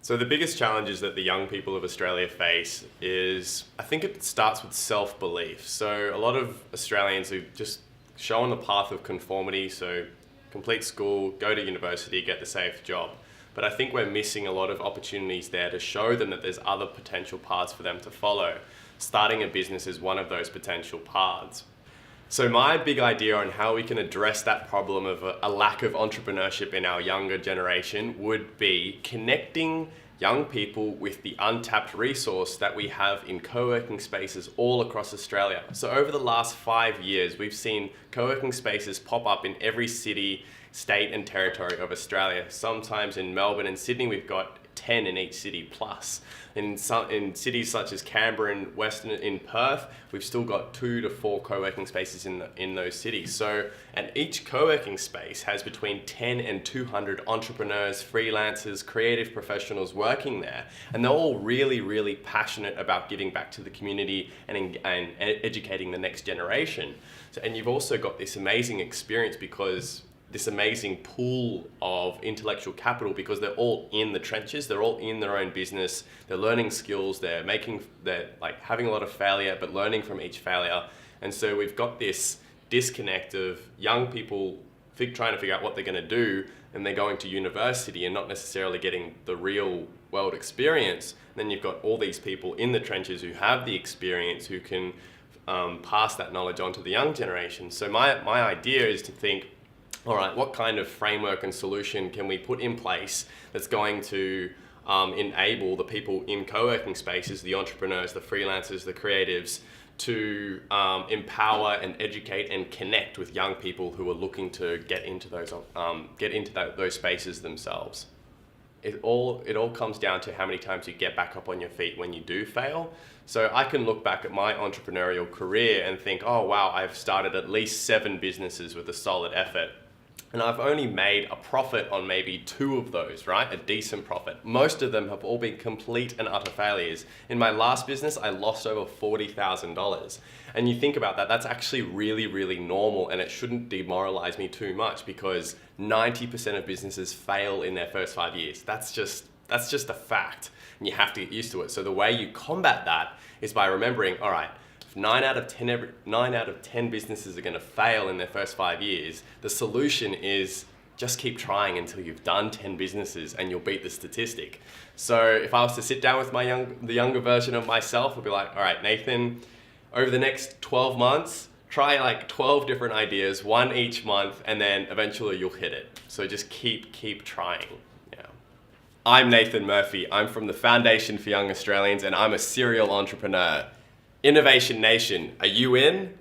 So the biggest challenges that the young people of Australia face is, I think it starts with self-belief. So a lot of Australians who just show on the path of conformity, so complete school, go to university, get the safe job. But I think we're missing a lot of opportunities there to show them that there's other potential paths for them to follow. Starting a business is one of those potential paths. So my big idea on how we can address that problem of a lack of entrepreneurship in our younger generation would be connecting young people with the untapped resource that we have in co-working spaces all across Australia. So over the last 5 years, we've seen co-working spaces pop up in every city, state and territory of Australia. Sometimes in Melbourne and Sydney, we've got 10 in each city plus. In cities such as Canberra and Western in Perth, we've still got 2 to 4 co-working spaces in those cities. So, and each co-working space has between 10 and 200 entrepreneurs, freelancers, creative professionals working there. And they're all really, really passionate about giving back to the community and educating the next generation. So, and you've also got this amazing experience because this amazing pool of intellectual capital because they're all in the trenches, they're all in their own business, they're learning skills, they're like having a lot of failure, but learning from each failure. And so we've got this disconnect of young people trying to figure out what they're gonna do, and they're going to university and not necessarily getting the real world experience. And then you've got all these people in the trenches who have the experience, who can pass that knowledge on to the young generation. So my idea is to think, all right, what kind of framework and solution can we put in place that's going to enable the people in co-working spaces, the entrepreneurs, the freelancers, the creatives, to empower and educate and connect with young people who are looking to get into those spaces themselves. It all comes down to how many times you get back up on your feet when you do fail. So I can look back at my entrepreneurial career and think, oh wow, I've started at least 7 businesses with a solid effort. And I've only made a profit on maybe 2 of those, right? A decent profit. Most of them have all been complete and utter failures. In my last business, I lost over $40,000. And you think about that, that's actually really, really normal, and it shouldn't demoralize me too much because 90% of businesses fail in their first 5 years. That's just a fact, and you have to get used to it. So the way you combat that is by remembering, all right, 9 out of 10 businesses are going to fail in their first 5 years. The solution is just keep trying until you've done 10 businesses and you'll beat the statistic. So if I was to sit down with the younger version of myself, I'd be like, all right, Nathan, over the next 12 months, try like 12 different ideas, 1 each month, and then eventually you'll hit it. So just keep trying. Yeah. I'm Nathan Murphy. I'm from the Foundation for Young Australians, and I'm a serial entrepreneur. Innovation Nation, are you in?